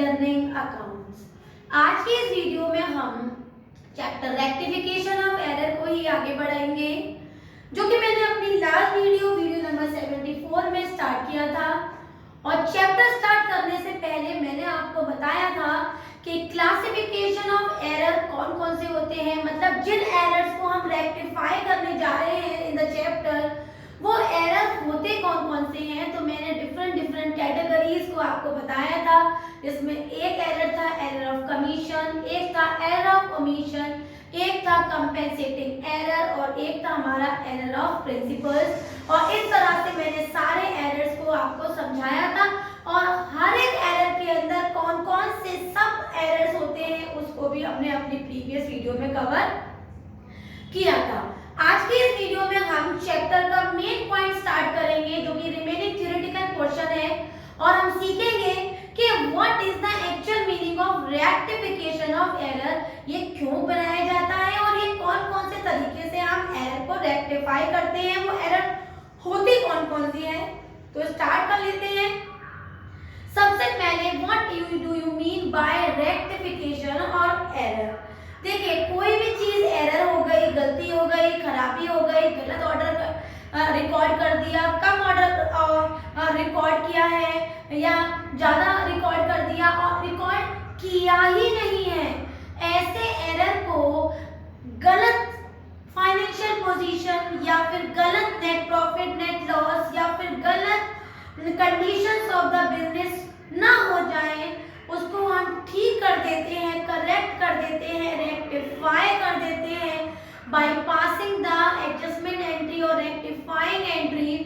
Learning accounts. आज के इस वीडियो में हम चैप्टर रेक्टिफिकेशन ऑफ एरर को ही आगे बढ़ाएंगे, जो कि मैंने अपनी लास्ट वीडियो नंबर 74 में स्टार्ट किया था। और चैप्टर स्टार्ट करने से पहले मैंने आपको बताया था कि क्लासिफिकेशन ऑफ एरर कौन कौन से होते हैं, मतलब जिन एरर्स को हम रेक्टिफाई करने जा रहे हैं इन द चैप्टर, वो एरर होते कौन कौन से हैं। तो मैंने डिफरेंट कैटेगरीज को आपको बताया था। इसमें एक एरर था एरर ऑफ कमीशन, एक था एरर ऑफ ओमिशन, एक था कंपेंसेटिंग एरर और एक था हमारा एरर ऑफ प्रिंसिपल्स। और इस तरह से मैंने सारे एरर्स को आपको समझाया था और हर एक एरर के अंदर कौन कौन से सब एरर्स होते हैं उसको भी हमने अपनी प्रीवियस वीडियो में कवर किया था। आज के इस वीडियो में हम चैप्टर का मेन पॉइंट स्टार्ट करेंगे, जो कि रिमेनिंग थ्योरेटिकल पोर्शन है, और हम सीखेंगे कि what is the actual meaning of rectification of error, ये क्यों बनाया जाता है और ये कौन कौन से तरीके से हम एरर को रेक्टिफाई करते हैं, वो एरर होती कौन कौन सी है। तो स्टार्ट कर लेते हैं। सबसे पहले what do you mean by rectification और एरर। देखिए, कोई भी चीज एरर हो गई, गलती हो गई, खराबी हो गई, गलत ऑर्डर रिकॉर्ड कर दिया, कम ऑर्डर रिकॉर्ड किया है या ज्यादा रिकॉर्ड कर दिया और रिकॉर्ड किया ही नहीं है, ऐसे एरर को गलत फाइनेंशियल पोजीशन या फिर गलत नेट प्रॉफिट नेट लॉस या फिर गलत कंडीशंस ऑफ द बिजनेस ना हो जाए, उसको हम ठीक कर देते हैं, करेक्ट कर देते हैं, रेक्टिफाई कर देते हैं by passing the adjustment entry और rectifying entry.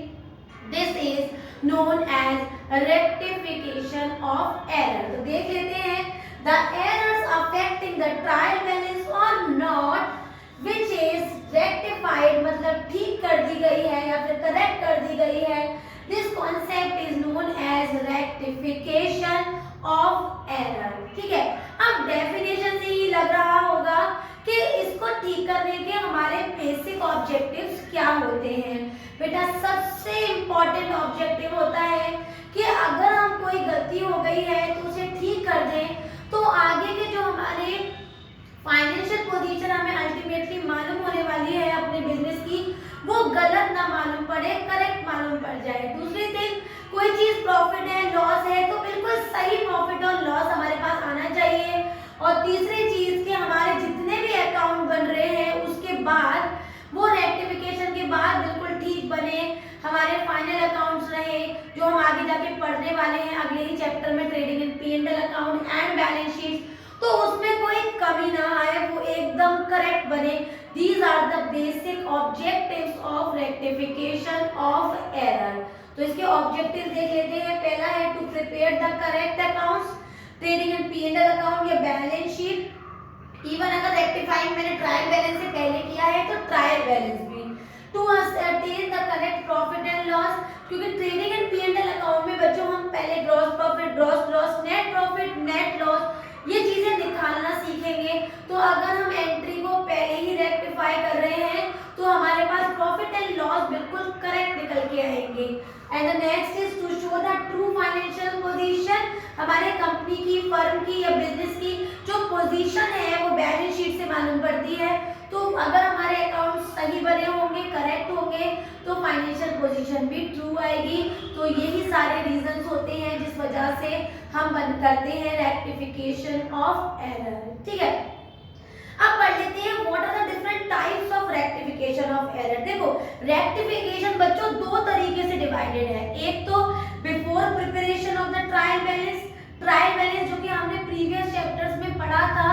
This is known as rectification of error. तो देख लेते हैं, the errors affecting the trial balance और नॉट विच इज रेक्टिफाइड, मतलब ठीक कर दी गई है या फिर करेक्ट कर दी गई है। This concept is known as rectification of error. ठीक है, अब डेफिनेशन से ही लग रहा होगा कि इसको ठीक करने के हमारे बेसिक ऑब्जेक्टिव्स क्या होते हैं। बेटा, सबसे इम्पोर्टेंट ऑब्जेक्टिव होता है कि अगर हम कोई गलती हो गई है तो उसे ठीक कर दें, तो आगे के जो हमारे फाइनेंशियल पोजीशन हमें अल्टीमेटली मालूम होने वाली है अपने बिजनेस की, वो गलत ना मालूम पड़े, करेक्ट मालूम पड़ जाए। दूसरी थिंग, कोई चीज प्रॉफिट है, लॉस है, तो बिल्कुल सही प्रॉफिट और लॉस हमारे पास आना चाहिए। और तीसरी चीज कि हमारे जितने भी अकाउंट बन रहे हैं उसके बाद वो रेक्टिफिकेशन के बाद बिल्कुल ठीक बने, हमारे फाइनल अकाउंट्स रहे, जो हम आगे जाके पढ़ने वाले हैं अगले ही चैप्टर में, trading in P&L account and balance sheet, तो उसमें कोई कमी ना आए, वो एकदम करेक्ट बने। These are the basic objectives of rectification of error। तो इसके ऑब्जेक्टिव देख लेते हैं। पहला है to prepare the correct accounts, trading and P&L account या बैलेंस शीट। इवन अगर रेक्टिफाइंग मैंने ट्रायल बैलेंस से पहले किया है तो ट्रायल बैलेंस भी। To ascertain the correct profit and loss, क्योंकि ट्रेडिंग एंड P&L अकाउंट में बच्चों हम पहले gross profit, gross loss, net profit, net loss, ये चीजें निकालना सीखेंगे। तो अगर हम एंट्री को पहले ही रेक्टिफाई कर रहे हैं तो हमारे पास प्रॉफिट एंड लॉस बिल्कुल करेक्ट निकल के आएंगे। And the next is to show the true financial position, हमारे कंपनी की, फर्म की या बिजनेस की जो पोजीशन है वो बैलेंस शीट से मालूम पड़ती है। तो अगर हमारे अकाउंट सही बने होंगे, करेक्ट होंगे, तो फाइनेंशियल पोजीशन भी ट्रू आएगी। तो यही सारे रीजंस होते हैं जिस वजह से हम बंद करते हैं रेक्टिफिकेशन ऑफ एरर। ठीक है, अब पढ़ लेते हैं what are the different types of rectification of error. देखो, रेक्टिफिकेशन बच्चों दो तरीके से डिवाइडेड है। एक तो before preparation of the trial balance, trial balance जो कि हमने प्रीवियस चैप्टर्स में पढ़ा था,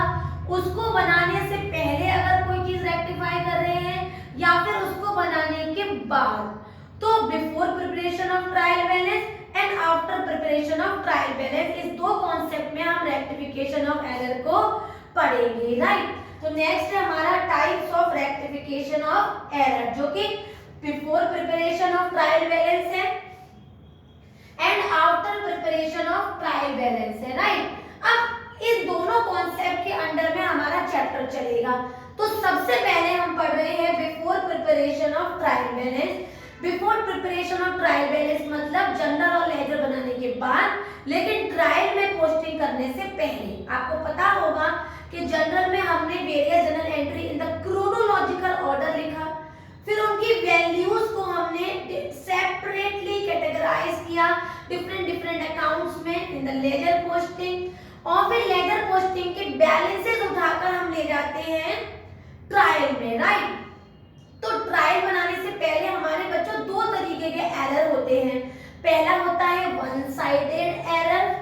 उसको बनाने से पहले अगर कोई चीज रेक्टिफाई कर रहे हैं या फिर उसको बनाने के बाद। तो before preparation of trial balance and after preparation of trial balance, इस दो कॉन्सेप्ट में हम रेक्टिफिकेशन ऑफ एरर को पढ़ेंगे। राइट, तो नेक्स्ट है हमारा types of rectification of error, जो कि before preparation of trial balance है and after preparation of trial balance है। राइट, अब इस दोनों कॉन्सेप्ट के अंडर में हमारा चैप्टर चलेगा। तो सबसे पहले हम पढ़ रहे हैं before preparation of trial balance. Before preparation of trial balance मतलब जनरल और लेजर बनाने के बाद, लेकिन ट्रायल में पोस्टिंग करने से पहले आपको पता होगा कि जनरल में हमने various general entry in the chronological order लिखा, फिर उनकी वैल्यूज को हमने सेपरेटली कैटेगराइज किया डिफरेंट अकाउंट्स में इन द लेजर पोस्टिंग, और फिर लेजर पोस्टिंग के बैलेंसेस उठाकर हम ले जाते हैं ट्रायल में, राइट। तो ट्रायल बनाने से पहले हमारे बच्चों दो तरीके के एरर होते हैं। पहला होता है वन साइडेड एरर,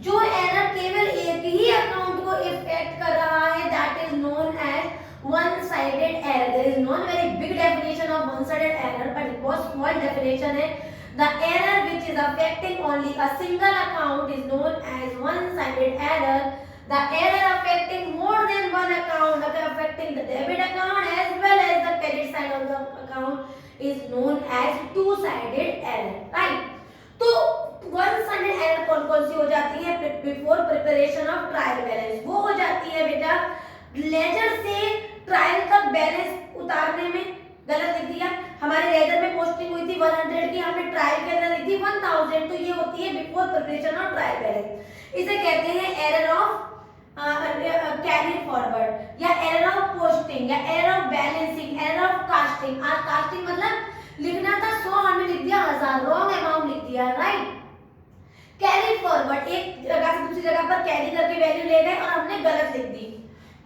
जो एरर केवल एक ही अकाउंट को इफेक्ट कर रहा है, that is known as one sided error. There is not very big definition of one sided error, but it was small definition है। The error which is affecting only a single account is known as one-sided error. The error affecting more than one account, affecting the debit account as well as the credit side of the account, is known as two-sided error, right? तो one-sided error कौन-कौन सी हो जाती है before preparation of trial balance? वो हो जाती है बेटा लेजर से ट्रायल तक बैलेंस उतारने में गलत लिख दिया। हमारे लेजर में पोस्टिंग हुई थी 100 की, हमने ट्रायल के अंदर लिखी 1000, तो ये होती है before preparation of trial balance. इसे कहते हैं एरर ऑफ कैरी फॉरवर्ड या एरर ऑफ पोस्टिंग या error of balancing, error of casting. आज कास्टिंग मतलब लिखना था 100, हमने लिख दिया 1000, रॉन्ग अमाउंट लिख दिया, राइट। कैरी फॉरवर्ड, एक जगह से दूसरी जगह पर कैरी करके वैल्यू ले गए और हमने गलत लिख दी।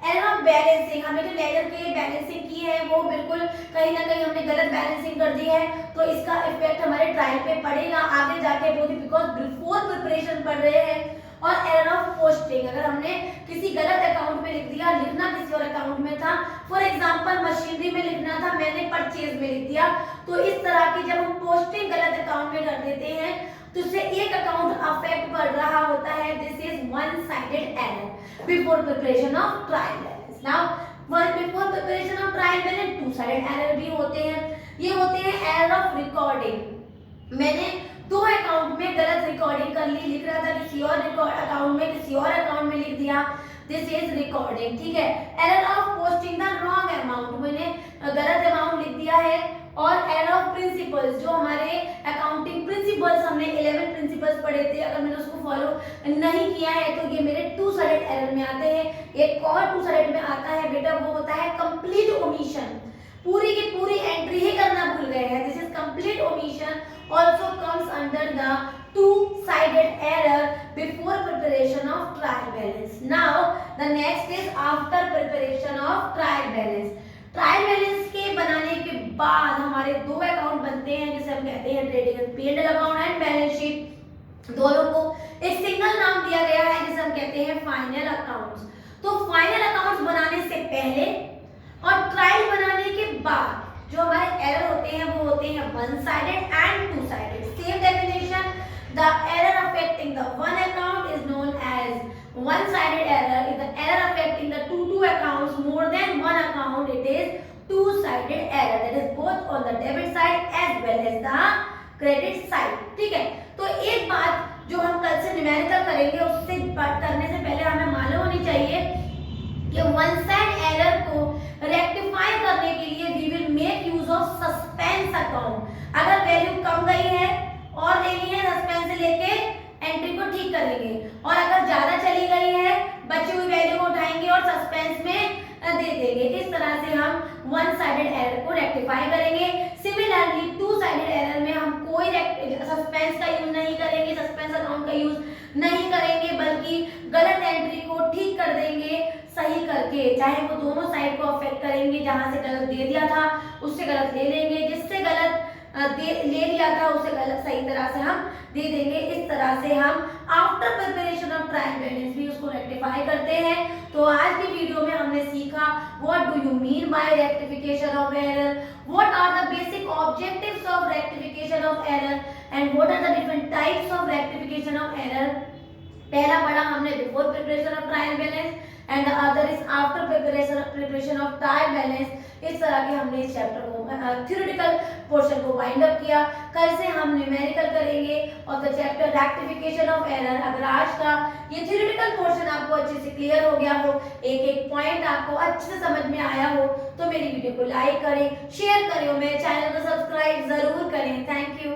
एरर ऑफ बैलेंसिंग, हमने जो लेजर की बैलेंसिंग की है वो बिल्कुल कहीं ना कहीं हमने गलत बैलेंसिंग कर दी है, तो इसका इफेक्ट हमारे ट्रायल पे पड़ेगा आगे जाके, बिकॉज बिफोर प्रिपरेशन पढ़ रहे हैं। और एरर ऑफ पोस्टिंग, अगर हमने किसी गलत अकाउंट में लिख दिया, लिखना किसी और अकाउंट में था, फॉर एग्जांपल मशीनरी में लिखना था, मैंने परचेज में लिख दिया, तो इस तरह की जब हम पोस्टिंग गलत अकाउंट में कर देते हैं तो इससे एक अकाउंट अफेक्ट पड़ रहा होता है। This is one sided error before preparation of trial balance. Now before preparation of trial balance two sided error भी होते हैं। ये होते हैं एरर ऑफ रिकॉर्डिंग, मैंने दो अकाउंट में गलत रिकॉर्डिंग कर ली, लिख रहा था किसी और अकाउंट में, किसी और अकाउंट में लिख दिया, दिस इज रिकॉर्डिंग, ठीक है। Error of posting the wrong amount, मैंने गलत अमाउंट लिख दिया है। और एरर ऑफ प्रिंसिपल्स, जो हमारे अकाउंटिंग प्रिंसिपल्स हमने 11 प्रिंसिपल्स पढ़े थे, अगर मैंने उसको फॉलो नहीं किया है तो ये मेरे टू साइडेड एरर में आते हैं। एक और टू साइडेड में आता है बेटा, वो होता है कंप्लीट ओमिशन, पूरी की पूरी एंट्री ही करना भूल गए हैं, this is complete omission, also comes under the two-sided error before preparation of trial balance. Now the next is after preparation of trial balance. Trial balance के बनाने के बाद हमारे दो अकाउंट बनते हैं जिसे हम कहते हैं trading and P and L account and balance sheet. दोनों को एक सिंगल नाम दिया गया है जिसे हम कहते हैं फाइनल अकाउंट्स। तो फाइनल अकाउंट्स बनाने से पहले और ट्रायल बनाने के बाद जो हमारे एरर होते हैं वो होते हैं one sided and two sided. Same definition, the error affecting the one account is known as one sided error. If the error affecting the two accounts more than one account, it is two sided error, that is both on the debit side as well as the credit side, ठीक है। तो एक बात जो हम कल से numerical करेंगे उससे करने से पहले हमें मालूम होनी चाहिए कि वन साइड एरर को रेक्टिफाई करने के लिए we will make use of suspense account. अगर वैल्यू कम गई है और लेनी है, सस्पेंस से लेके एंट्री को ठीक करेंगे, और अगर ज्यादा चली गई है बची हुई वैल्यू को उठाएंगे और सस्पेंस में दे देंगे। इस तरह से हम वन साइडेड एरर को रेक्टिफाई करेंगे। सिमिलरली टू साइडेड एरर में हम कोई सस्पेंस का यूज नहीं करेंगे, सस्पेंस अकाउंट का यूज नहीं करेंगे, बल्कि गलत एंट्री को ठीक कर देंगे सही करके, चाहे वो दोनों साइड को अफेक्ट करेंगे, जहां से गलत दे दिया था उससे गलत ले लेंगे, जिससे गलत ले लिया था उसे गलत सही तरह से हम दे देंगे। इस तरह से हम after preparation of trial balance भी उसको रेक्टिफाई करते हैं। तो आज की वीडियो में हमने सीखा what do you mean by rectification of error, what are the basic objectives of rectification of error and what are the different types of rectification of error. पहला पढ़ा हमने before preparation of trial balance and the other is after preparation of trial balance. इस तरह के हमने इस chapter को theoretical portion को वाइंड अप किया। कल से हम न्यूमेरिकल करेंगे और the chapter rectification of error. अगर आज का ये थ्योरेटिकल पोर्शन आपको अच्छे से क्लियर हो गया हो, एक एक पॉइंट आपको अच्छे से समझ में आया हो, तो मेरी वीडियो को लाइक करें, शेयर करें और मेरे चैनल को सब्सक्राइब जरूर करें। Thank you.